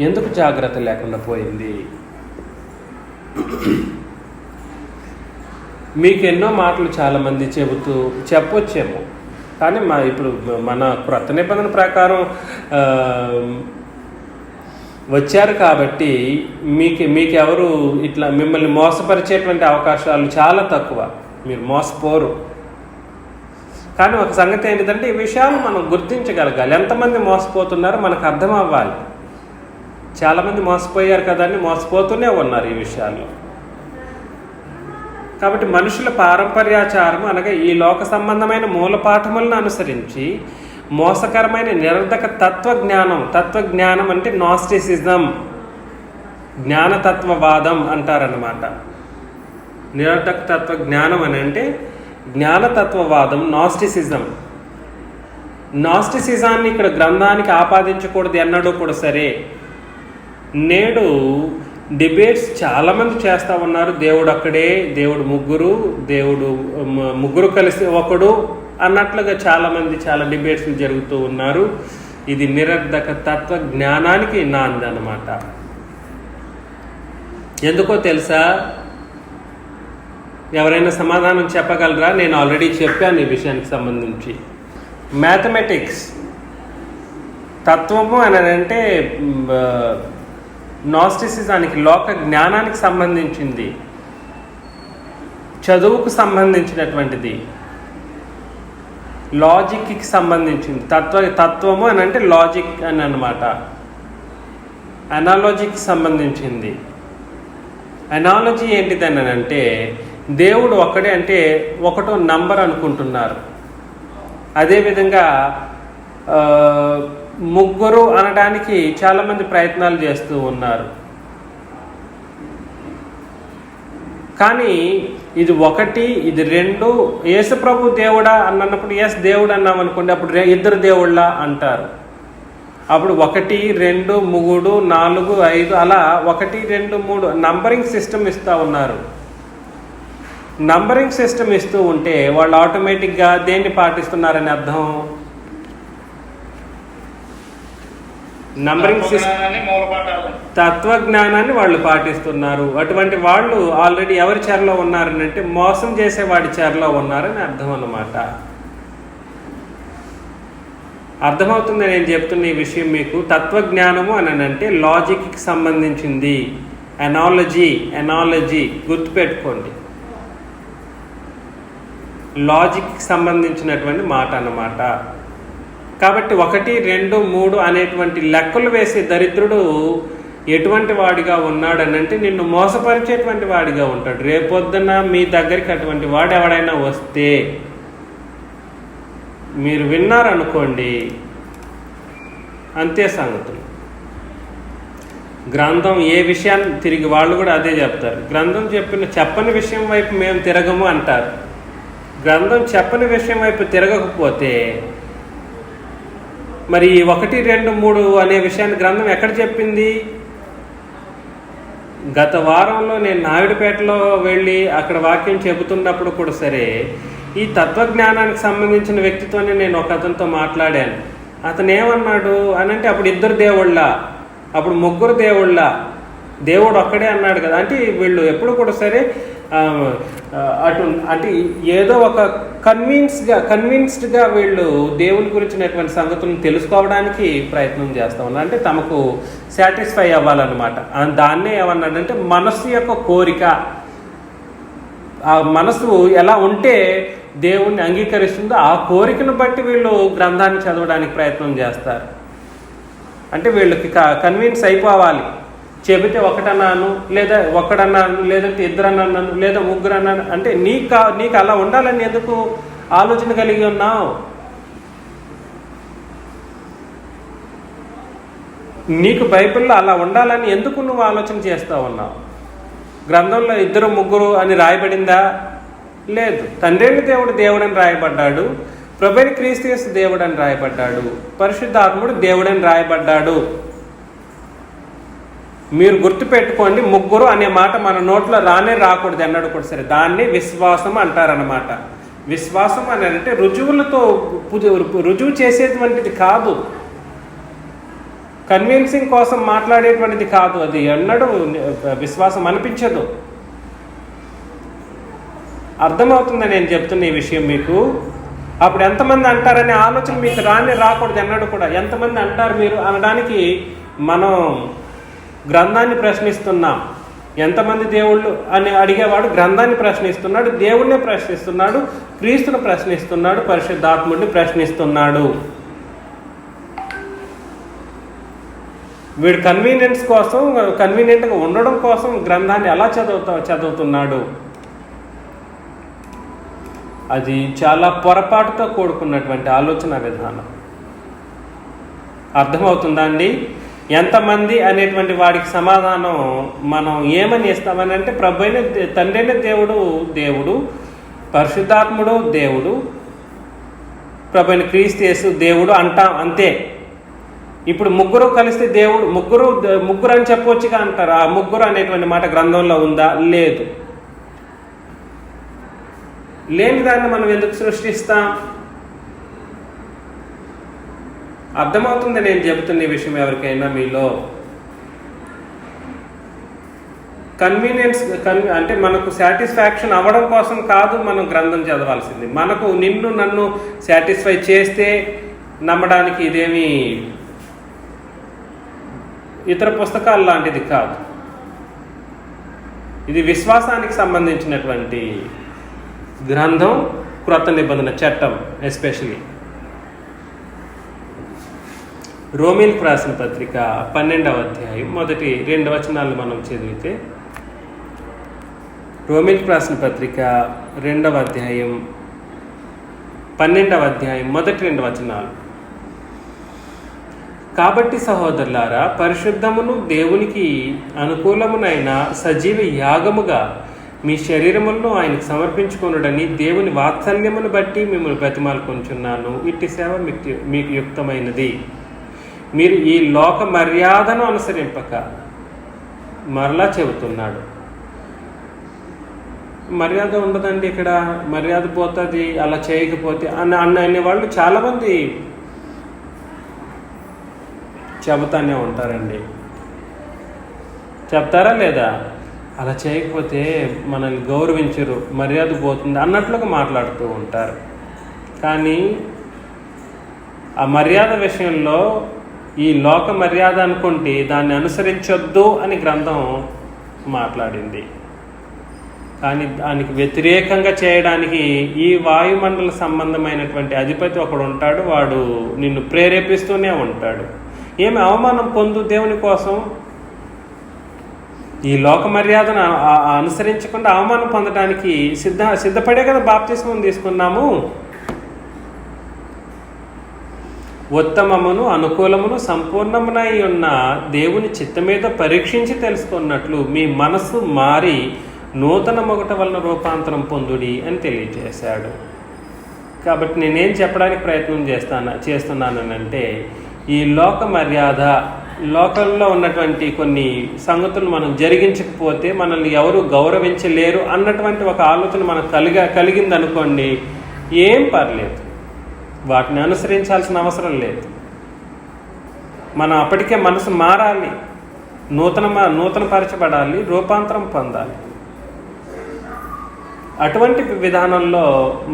ఎందుకు జాగ్రత్త లేకుండా పోయింది? మీకు ఎన్నో మాటలు చాలామంది చెప్పొచ్చేమో, కానీ ఇప్పుడు మన క్రొత్త నిబంధన ప్రకారం వచ్చారు కాబట్టి మీకెవరు ఇట్లా మిమ్మల్ని మోసపరిచేటువంటి అవకాశాలు చాలా తక్కువ, మీరు మోసపోరు. కానీ ఒక సంగతి ఏంటిదంటే ఈ విషయాలు మనం గుర్తించగలగాలి. ఎంతమంది మోసపోతున్నారో మనకు అర్థం అవ్వాలి. చాలామంది మోసపోయారు కదా అని మోసపోతూనే ఉన్నారు ఈ విషయాల్లో. కాబట్టి మనుషుల పారంపర్యాచారం అనగా ఈ లోక సంబంధమైన మూలపాఠములను అనుసరించి మోసకరమైన నిరర్ధక తత్వజ్ఞానం అంటే నాస్టిసిజం, జ్ఞానతత్వవాదం అంటారన్నమాట. నిరర్ధక తత్వజ్ఞానం అని అంటే జ్ఞానతత్వవాదం, నాస్టిసిజాన్ని ఇక్కడ గ్రంథానికి ఆపాదించకూడదు ఎన్నడూ కూడా సరే. నేడు డిబేట్స్ చాలామంది చేస్తూ ఉన్నారు. దేవుడు అక్కడే, దేవుడు ముగ్గురు కలిసి ఒకడు అన్నట్లుగా చాలామంది చాలా డిబేట్స్ జరుగుతూ ఉన్నారు. ఇది నిరర్ధక తత్వ జ్ఞానానికి నాంది అన్నమాట. ఎందుకో తెలుసా? ఎవరైనా సమాధానం చెప్పగలరా? నేను ఆల్రెడీ చెప్పాను ఈ విషయానికి సంబంధించి. మ్యాథమెటిక్స్ తత్వము అని అంటే నాస్టిసిజానికి, లోక జ్ఞానానికి సంబంధించింది, చదువుకు సంబంధించినటువంటిది, లాజిక్కి సంబంధించింది. తత్వము అని అంటే లాజిక్ అని అన్నమాట. అనాలజీకి సంబంధించింది. అనాలజీ ఏంటిదని అంటే దేవుడు ఒక్కడే అంటే ఒకటో నంబర్ అనుకుంటున్నారు. అదేవిధంగా ముగ్గురు అనడానికి చాలామంది ప్రయత్నాలు చేస్తూ ఉన్నారు. కానీ ఇది ఒకటి, ఇది రెండు. యేసుప్రభు దేవుడా అన్నప్పుడు ఎస్ దేవుడు అన్నాం అనుకోండి, అప్పుడు ఇద్దరు దేవుళ్ళ అంటారు. అప్పుడు 1 2 3 4 5 అలా 1 2 3 నంబరింగ్ సిస్టమ్ ఇస్తూ ఉన్నారు. నంబరింగ్ సిస్టమ్ ఇస్తూ ఉంటే వాళ్ళు ఆటోమేటిక్గా దేన్ని పాటిస్తున్నారని అర్థం? నంబరింగ్ సిస్టమ్, తత్వజ్ఞానాన్ని వాళ్ళు పాటిస్తున్నారు. అటువంటి వాళ్ళు ఆల్రెడీ ఎవరి చెరలో ఉన్నారని అంటే మోసం చేసేవాడి చెరలో ఉన్నారని అర్థం అన్నమాట. అర్థమవుతుంది నేను చెప్తున్న ఈ విషయం మీకు. తత్వజ్ఞానము అని అంటే లాజిక్కి సంబంధించింది. ఎనాలజీ గుర్తుపెట్టుకోండి, లాజిక్కి సంబంధించినటువంటి మాట అన్నమాట. కాబట్టి 1 2 3 అనేటువంటి లెక్కలు వేసే దరిద్రుడు ఎటువంటి వాడిగా ఉన్నాడని అంటే నిన్ను మోసపరిచేటువంటి వాడిగా ఉంటాడు. రేపొద్దున మీ దగ్గరికి అటువంటి వాడు ఎవడైనా వస్తే మీరు విన్నారనుకోండి, అంతే సంగతులు. గ్రంథం ఏ విషయాన్ని తిరిగి వాళ్ళు కూడా అదే చెప్తారు. గ్రంథం చెప్పని విషయం వైపు మేము తిరగము అంటారు. గ్రంథం చెప్పని విషయం వైపు తిరగకపోతే మరి 1 2 3 అనే విషయాన్ని గ్రంథం ఎక్కడ చెప్పింది? గత వారంలో నేను నాయుడుపేటలో వెళ్ళి అక్కడ వాక్యం చెబుతున్నప్పుడు కూడా సరే, ఈ తత్వజ్ఞానానికి సంబంధించిన వ్యక్తితోనే నేను ఒక అతనితో మాట్లాడాను. అతను ఏమన్నాడు అని అంటే అప్పుడు 2 దేవుళ్ళ, అప్పుడు 3 దేవుళ్ళ, దేవుడు ఒక్కడే అన్నాడు కదా. అంటే వీళ్ళు ఎప్పుడు కూడా సరే అంటే ఏదో ఒక కన్విన్స్డ్గా వీళ్ళు దేవుని గురించినటువంటి సంగతులను తెలుసుకోవడానికి ప్రయత్నం చేస్తూ ఉన్నారు. అంటే తమకు సాటిస్ఫై అవ్వాలన్నమాట. దాన్నే ఏమన్నాడంటే మనస్సు యొక్క కోరిక. ఆ మనసు ఎలా ఉంటే దేవుణ్ణి అంగీకరిస్తుందో ఆ కోరికను బట్టి వీళ్ళు గ్రంథాన్ని చదవడానికి ప్రయత్నం చేస్తారు. అంటే వీళ్ళకి కన్విన్స్ అయిపోవాలి. చెబితే ఒకటన్నాను, లేదా ఒక్కడన్నాను, లేదంటే 2 అన్నాను, లేదా 3 అన్నాను అంటే నీకు అలా ఉండాలని ఎందుకు ఆలోచన కలిగి ఉన్నావు? నీకు బైబిల్లో అలా ఉండాలని ఎందుకు నువ్వు ఆలోచన చేస్తూ ఉన్నావు? గ్రంథంలో 2 3 అని రాయబడిందా? లేదు. తండ్రిని దేవుడని రాయబడ్డాడు, ప్రభువైన క్రీస్తు యేసు దేవుడని రాయబడ్డాడు, పరిశుద్ధాత్ముడు దేవుడని రాయబడ్డాడు. మీరు గుర్తుపెట్టుకోండి, 3 అనే మాట మన నోట్లో రాకూడదు అన్నాడు కూడా సరే. దాన్ని విశ్వాసం అంటారన్నమాట. విశ్వాసం అని అంటే రుజువులతో రుజువు చేసేటువంటిది కాదు, కన్విన్సింగ్ కోసం మాట్లాడేటువంటిది కాదు. అది ఎన్నడూ విశ్వాసం అనిపించదు. అర్థమవుతుందని నేను చెప్తున్న ఈ విషయం మీకు. అప్పుడు ఎంతమంది అంటారనే ఆలోచన మీకు రాకూడదు అన్నాడు కూడా. ఎంతమంది అంటారు మీరు అనడానికి మనం గ్రంథాన్ని ప్రశ్నిస్తున్నాం. ఎంతమంది దేవుళ్ళు అని అడిగేవాడు గ్రంథాన్ని ప్రశ్నిస్తున్నాడు, దేవుణ్ణి ప్రశ్నిస్తున్నాడు, క్రీస్తుని ప్రశ్నిస్తున్నాడు, పరిశుద్ధాత్ముడిని ప్రశ్నిస్తున్నాడు. వీడు కన్వీనియంట్గా ఉండడం కోసం గ్రంథాన్ని ఎలా చదువుతున్నాడు? అది చాలా పొరపాటుతో కూడుకున్నటువంటి ఆలోచన విధానం. అర్థమవుతుందా అండి? ఎంతమంది అనేటువంటి వాడికి సమాధానం మనం ఏమని ఇస్తామని అంటే ప్రభువైన తండ్రైన దేవుడు, పరిశుద్ధాత్ముడు దేవుడు, ప్రభువైన క్రీస్తు యేసు దేవుడు అంటాం, అంతే. ఇప్పుడు 3 కలిస్తే దేవుడు ముగ్గురు అని చెప్పవచ్చుగా అంటారు. ఆ 3 అనేటువంటి మాట గ్రంథంలో ఉందా? లేదు. లేని దాన్ని మనం ఎందుకు సృష్టిస్తాం? అర్థమవుతుంది నేను చెబుతున్న ఈ విషయం ఎవరికైనా మీలో. కన్వీనియన్స్ అంటే మనకు సాటిస్ఫాక్షన్ అవ్వడం కోసం కాదు మనం గ్రంథం చదవాల్సింది. మనకు నన్ను సాటిస్ఫై చేస్తే నమ్మడానికి ఇదేమి ఇతర పుస్తకాలు లాంటిది కాదు. ఇది విశ్వాసానికి సంబంధించినటువంటి గ్రంథం, క్రొత్త నిబంధన చట్టం. ఎస్పెషలీ రోమీలకు రాసిన పత్రిక 12వ అధ్యాయం 1-2 వచనాలు మనం చదివితే, రోమీలకు రాసిన పత్రిక 2వ అధ్యాయం 12వ అధ్యాయం 1-2 వచనాలు. కాబట్టి సహోదరులారా, పరిశుద్ధమును దేవునికి అనుకూలమునైన సజీవ యాగముగా మీ శరీరములను ఆయనకు సమర్పించుకొనుడని దేవుని వాత్సల్యమును బట్టి మిమ్మల్ని బ్రతిమాలుకొంచున్నాను. ఇట్టి సేవ మీకు యుక్తమైనది. మీరు ఈ లోక మర్యాదను అనుసరింపక, మరలా చెబుతున్నాడు, మర్యాద ఉండదండి ఇక్కడ, మర్యాద పోతుంది అలా చేయకపోతే అనేవాళ్ళు చాలామంది చెబుతానే ఉంటారండి. చెప్తారా లేదా? అలా చేయకపోతే మనల్ని గౌరవించరు, మర్యాద పోతుంది అన్నట్లుగా మాట్లాడుతూ ఉంటారు. కానీ ఆ మర్యాద విషయంలో ఈ లోక మర్యాద అనుకుంటే దాన్ని అనుసరించొద్దు అని గ్రంథం మాట్లాడింది. కానీ దానికి వ్యతిరేకంగా చేయడానికి ఈ వాయుమండల సంబంధమైనటువంటి అధిపతి ఒకడు ఉంటాడు. వాడు నిన్ను ప్రేరేపిస్తూనే ఉంటాడు. ఏమి అవమానం పొందు దేవుని కోసం. ఈ లోక మర్యాదను అనుసరించకుండా అవమానం పొందడానికి సిద్ధపడే కదా బాప్తిస్మం తీసుకున్నాము. ఉత్తమమును అనుకూలమును సంపూర్ణమునై ఉన్న దేవుని చిత్త మీద పరీక్షించి తెలుసుకున్నట్లు మీ మనస్సు మారి నూతన మొగట వలన రూపాంతరం పొందుడి అని తెలియజేశాడు. కాబట్టి నేనేం చెప్పడానికి ప్రయత్నం చేస్తున్నానంటే, ఈ లోక మర్యాద, లోకంలో ఉన్నటువంటి కొన్ని సంగతులు మనం జరిగించకపోతే మనల్ని ఎవరు గౌరవించలేరు అన్నటువంటి ఒక ఆలోచన మనకు కలిగిందనుకోండి, ఏం పర్లేదు, వాటిని అనుసరించాల్సిన అవసరం లేదు. మనం అప్పటికే మనసు మారాలి, నూతనపరచబడాలి, రూపాంతరం పొందాలి. అటువంటి విధానంలో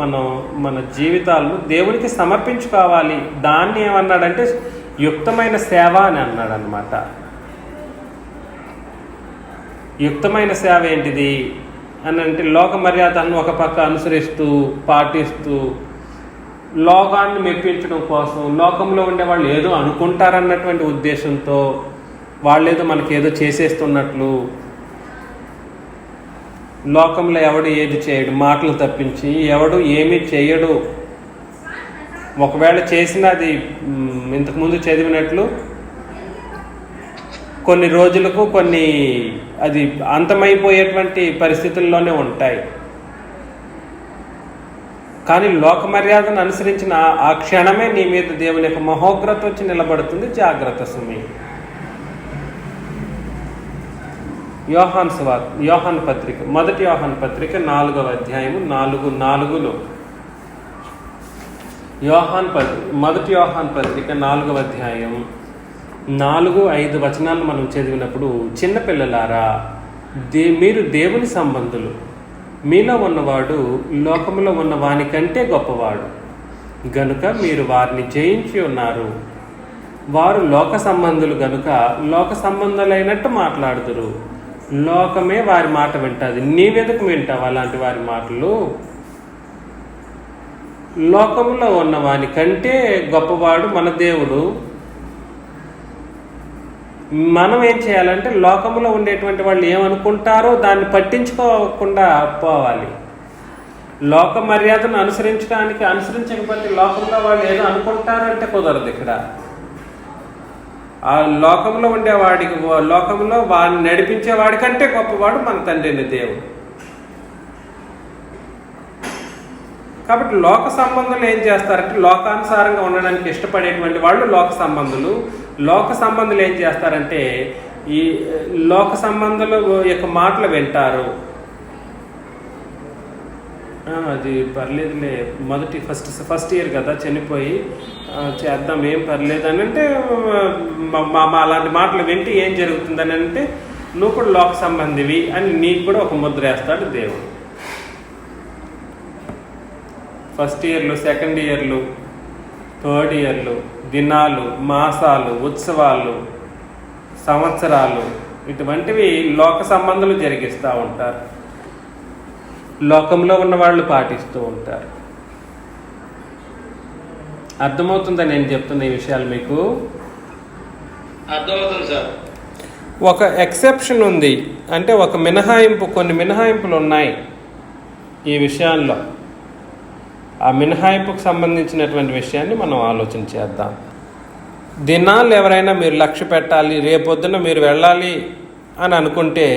మనం మన జీవితాలను దేవునికి సమర్పించుకోవాలి. దాన్ని ఏమన్నాడంటే యుక్తమైన సేవ అని అన్నాడు అనమాట. యుక్తమైన సేవ ఏంటిది అని అంటే, లోక మర్యాదను ఒక పక్క అనుసరిస్తూ పాటిస్తూ లోకాన్ని మెప్పించడం కోసం, లోకంలో ఉండే వాళ్ళు ఏదో అనుకుంటారన్నటువంటి ఉద్దేశంతో వాళ్ళేదో మనకేదో చేసేస్తున్నట్లు, లోకంలో ఎవడు ఏది చేయడు, మాటలు తప్పించి ఎవడు ఏమీ చేయడు. ఒకవేళ చేసినది ఇంతకుముందు చదివినట్లు కొన్ని రోజులకు అది అంతమైపోయేటువంటి పరిస్థితుల్లోనే ఉంటాయి. కానీ లోక మర్యాదను అనుసరించిన ఆ క్షణమే నీ మీద దేవుని యొక్క మహోగ్రత వచ్చి నిలబడుతుంది. జాగ్రత్త సుమి. యోహాను పత్రిక, మొదటి యోహాను పత్రిక 4వ అధ్యాయము 4:4లో మొదటి యోహాను పత్రిక 4వ అధ్యాయం 4-5 వచనాలు మనం చదివినప్పుడు, చిన్నపిల్లలారా, మీరు దేవుని సంబంధులు, మీలో ఉన్నవాడు లోకములో ఉన్న వాని కంటే గొప్పవాడు గనుక మీరు వారిని జయించి ఉన్నారు. వారు లోక సంబంధులు గనుక లోక సంబంధులైనట్టు మాట్లాడుదురు. లోకమే వారి మాట వింటుంది. నీవెందుకు వింటావు అలాంటి వారి మాటలు? లోకంలో ఉన్న వాని కంటే గొప్పవాడు మన దేవుడు. మనం ఏం చేయాలంటే, లోకంలో ఉండేటువంటి వాళ్ళు ఏమనుకుంటారో దాన్ని పట్టించుకోకుండా పోవాలి. లోక మర్యాదను అనుసరించకపోతే లోకంలో వాళ్ళు ఏదో అనుకుంటారంటే కుదరదు. ఇక్కడ ఆ లోకంలో లోకంలో వాడిని నడిపించే వాడికంటే గొప్పవాడు మన తండ్రిని దేవుడు. కాబట్టి లోక సంబంధులు ఏం చేస్తారంటే, లోకానుసారంగా ఉండడానికి ఇష్టపడేటువంటి వాళ్ళు లోక సంబంధులు ఏం చేస్తారంటే, ఈ లోక సంబంధుల యొక్క మాటలు వింటారు. అది పర్లేదులే, ఫస్ట్ ఇయర్ కదా, చనిపోయి చేద్దాం, ఏం పర్లేదు అని అంటే, అలాంటి మాటలు వింటే ఏం జరుగుతుందని అంటే, నువ్వు కూడా లోక సంబంధివి అని నీకు కూడా ఒక ముద్ర వేస్తాడు దేవుడు. ఫస్ట్ ఇయర్లు, సెకండ్ ఇయర్లు, థర్డ్ ఇయర్లు, దినాలు, మాసాలు, ఉత్సవాలు, సంవత్సరాలు, ఇటువంటివి లోక సంబంధాలు జరిగిస్తూ ఉంటారు. లోకంలో ఉన్న వాళ్ళు పాటిస్తూ ఉంటారు. అర్థమవుతుందా నేను చెప్తున్న ఈ విషయాలు మీకు? అర్థమవుతుంది సార్. ఒక ఎక్సెప్షన్ ఉంది, అంటే ఒక మినహాయింపు, కొన్ని మినహాయింపులు ఉన్నాయి ఈ విషయాల్లో. ఆ మినహాయింపుకు సంబంధించినటువంటి విషయాన్ని మనం ఆలోచన చేద్దాం. దినాలు ఎవరైనా మీరు లక్ష్య పెట్టాలి, రేపొద్దున మీరు వెళ్ళాలి అని అనుకుంటే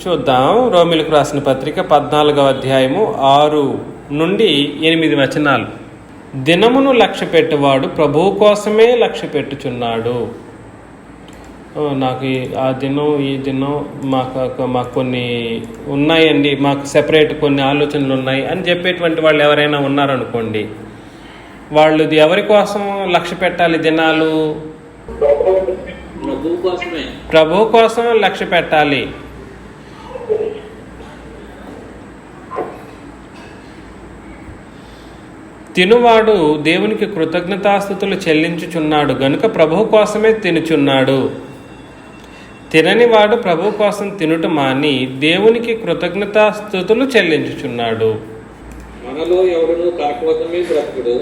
చూద్దాం. రోమిలకు రాసిన పత్రిక 14వ అధ్యాయము 6 నుండి 8 వచనాలు. దినమును లక్ష్య పెట్టువాడు ప్రభువు కోసమే లక్ష్య పెట్టుచున్నాడు. నాకు ఆ దినం ఈ దినం మాకు కొన్ని ఉన్నాయండి, మాకు సెపరేట్ కొన్ని ఆలోచనలు ఉన్నాయి అని చెప్పేటువంటి వాళ్ళు ఎవరైనా ఉన్నారనుకోండి, వాళ్ళు ఎవరి కోసం లక్ష్య పెట్టాలి? దినాలు ప్రభువు కోసం లక్ష్య పెట్టాలి. తినువాడు దేవునికి కృతజ్ఞతాస్తుతులు చెల్లించుచున్నాడు గనుక ప్రభువు కోసమే తినుచున్నాడు. తిననివాడు ప్రభువు కోసం తినుట మాని దేవునికి కృతజ్ఞతాస్తుతులు చెల్లించుచున్నాడు. మనలో ఎవడును తన కోసమే బ్రతుకుడు,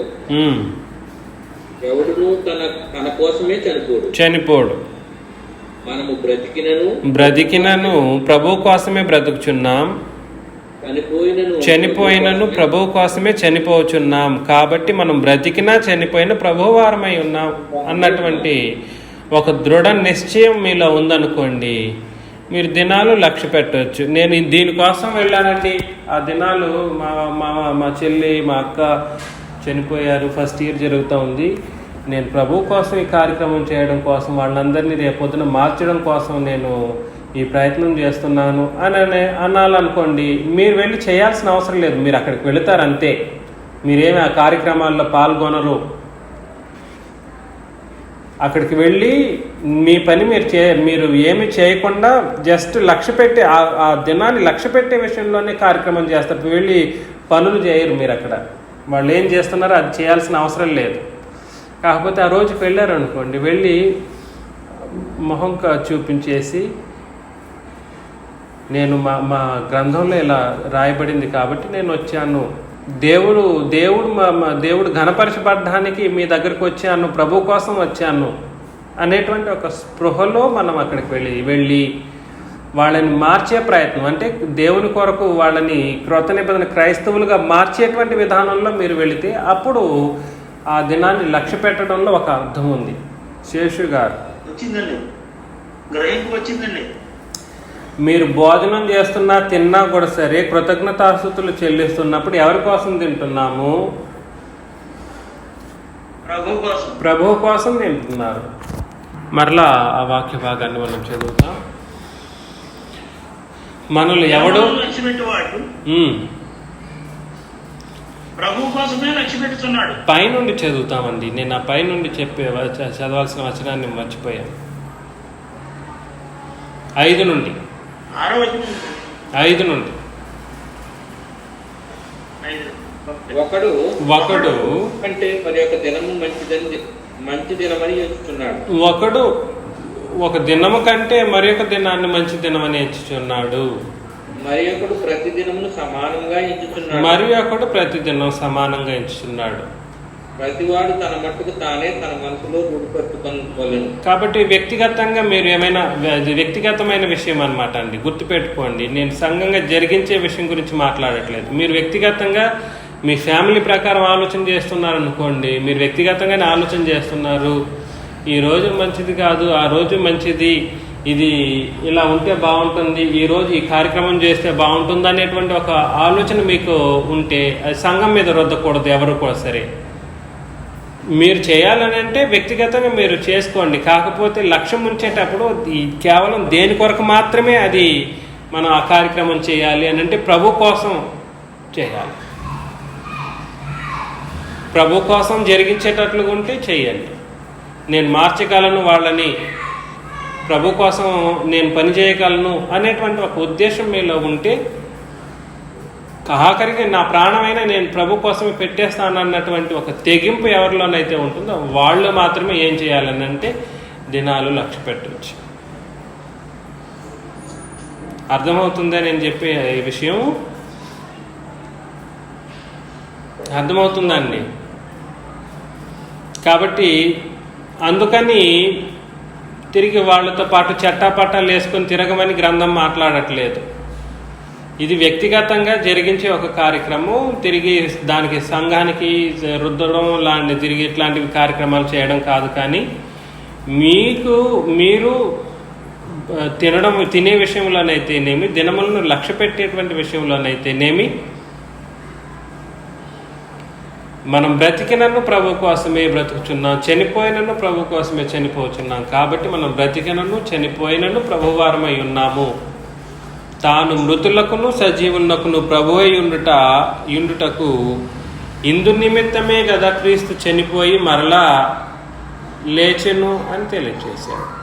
ఎవడును తన కోసమే చనిపోడు. మనము బ్రతికినను ప్రభువు కోసమే బ్రతుకుచున్నాం, చనిపోయినను ప్రభువు కోసమే చనిపోచున్నాం. కాబట్టి మనం బ్రతికినా చనిపోయిన ప్రభువు వారమై ఉన్నాం అన్నటువంటి ఒక దృఢ నిశ్చయం మీలో ఉందనుకోండి, మీరు దినాలు లక్ష్య పెట్టవచ్చు. నేను దీనికోసం వెళ్ళానండి, ఆ దినాలు మా చెల్లి మా అక్క చనిపోయారు, ఫస్ట్ ఇయర్ జరుగుతూ ఉంది, నేను ప్రభు కోసం ఈ కార్యక్రమం చేయడం కోసం, వాళ్ళందరినీ రేపొద్దున మార్చడం కోసం నేను ఈ ప్రయత్నం చేస్తున్నాను అని అనాలనుకోండి, మీరు వెళ్ళి చేయాల్సిన అవసరం లేదు. మీరు అక్కడికి వెళుతారు అంతే, మీరేమి ఆ కార్యక్రమాల్లో పాల్గొనరు. అక్కడికి వెళ్ళి మీ పని మీరు ఏమి చేయకుండా జస్ట్ లక్ష్య పెట్టి ఆ దినాన్ని లక్ష్య పెట్టే విషయంలోనే కార్యక్రమం చేస్తారు. వెళ్ళి పనులు చేయరు మీరు అక్కడ. వాళ్ళు ఏం చేస్తున్నారో అది చేయాల్సిన అవసరం లేదు. కాకపోతే ఆ రోజుకి వెళ్ళారు అనుకోండి, వెళ్ళి మొహం చూపించేసి, నేను మా గ్రంథంలో ఇలా రాయబడింది కాబట్టి నేను వచ్చాను, దేవుడు ఘనపరచబడ్డానికి మీ దగ్గరికి వచ్చాను, ప్రభు కోసం వచ్చాను అనేటువంటి ఒక స్పృహలో మనం అక్కడికి వెళ్ళి వాళ్ళని మార్చే ప్రయత్నం, అంటే దేవుని కొరకు వాళ్ళని క్రొత్త నిబంధన క్రైస్తవులుగా మార్చేటువంటి విధానంలో మీరు వెళితే అప్పుడు ఆ దినాన్ని లక్ష్య పెట్టడంలో ఒక అర్థం ఉంది. శేషు గారు వచ్చిందండి. మీరు భోజనం చేస్తున్నా తిన్నా కూడా సరే కృతజ్ఞతాస్తుతులు చెల్లిస్తున్నప్పుడు ఎవరి కోసం తింటున్నాము? ప్రభు కోసం తింటున్నారు. మరలా ఆ వాక్య భాగాన్ని మనం చదువుతాం. మనల్ని ఎవడు ప్రభు కోసమే లక్ష్య పెట్టుతున్నాడు. పైనుండి చదువుతామండి. నేను ఆ పైనుండి చదవాల్సిన వచనాన్ని మర్చిపోయాను. 5 నుండి ఒకడు అంటే మరి యొక్క దినము మంచి దినమని ఎంచుచున్నాడు. ఒకడు ఒక దినము కంటే మరి ఒక దినాన్ని మంచి దినమని ఎంచుచున్నాడు. మరి ఒకడు ప్రతిదినమును ప్రతిదినం సమానంగా ఎంచుచున్నాడు. ప్రతివాడు తన మట్టుకు తానే తన మనసులో రూపుపెట్టుకోలేను. కాబట్టి వ్యక్తిగతంగా మీరు ఏమైనా వ్యక్తిగతమైన విషయం అన్నమాట అండి, గుర్తుపెట్టుకోండి. నేను సంఘంగా జరిగించే విషయం గురించి మాట్లాడట్లేదు. మీరు వ్యక్తిగతంగా మీ ఫ్యామిలీ ప్రకారం ఆలోచన చేస్తున్నారనుకోండి, మీరు వ్యక్తిగతంగానే ఆలోచన చేస్తున్నారు, ఈ రోజు మంచిది కాదు, ఆ రోజు మంచిది, ఇది ఇలా ఉంటే బాగుంటుంది, ఈ రోజు ఈ కార్యక్రమం చేస్తే బాగుంటుంది అనేటువంటి ఒక ఆలోచన మీకు ఉంటే అది సంఘం మీద రుద్దకూడదు. ఎవరు కూడా సరే, మీరు చేయాలని అంటే వ్యక్తిగతంగా మీరు చేసుకోండి. కాకపోతే లక్ష్యం ఉంచేటప్పుడు కేవలం దేని కొరకు మాత్రమే అది మనం ఆ కార్యక్రమం చేయాలి అని అంటే ప్రభు కోసం చేయాలి. ప్రభు కోసం జరిగించేటట్లుగా ఉంటే చేయండి. నేను మార్చగలను వాళ్ళని, ప్రభు కోసం నేను పని చేయగలను అనేటువంటి ఒక ఉద్దేశం మీలో ఉంటే, ఆఖరికి నా ప్రాణమైనా నేను ప్రభు కోసమే పెట్టేస్తాను అన్నటువంటి ఒక తెగింపు ఎవరిలోనైతే ఉంటుందో వాళ్ళు మాత్రమే ఏం చేయాలని అంటే దినాలు లక్ష్య పెట్టవచ్చు. అర్థమవుతుందా నేను చెప్పే ఈ విషయం? అర్థమవుతుందండి. కాబట్టి అందుకని తిరిగి వాళ్ళతో పాటు చట్టాపట్టాలు వేసుకొని తిరగమని గ్రంథం మాట్లాడట్లేదు. ఇది వ్యక్తిగతంగా జరిగించే ఒక కార్యక్రమం. తిరిగి దానికి సంఘానికి రుద్దడం లాంటి తిరిగి ఇట్లాంటివి కార్యక్రమాలు చేయడం కాదు. కానీ మీరు తినే విషయంలోనైతేనేమి, దినములను లక్ష్య పెట్టేటువంటి విషయంలోనైతేనేమి, మనం బ్రతికినను ప్రభు కోసమే బ్రతుకుచున్నాం, చనిపోయినను ప్రభు కోసమే చనిపోతున్నాం. కాబట్టి మనం బ్రతికినను చనిపోయినను ప్రభువారమై ఉన్నాము. తాను మృతులకును సజీవులకును ప్రభువై ఉండుటకు ఇందు నిమిత్తమే కదా క్రీస్తు చనిపోయి మరలా లేచెను అని తెలియజేశాడు.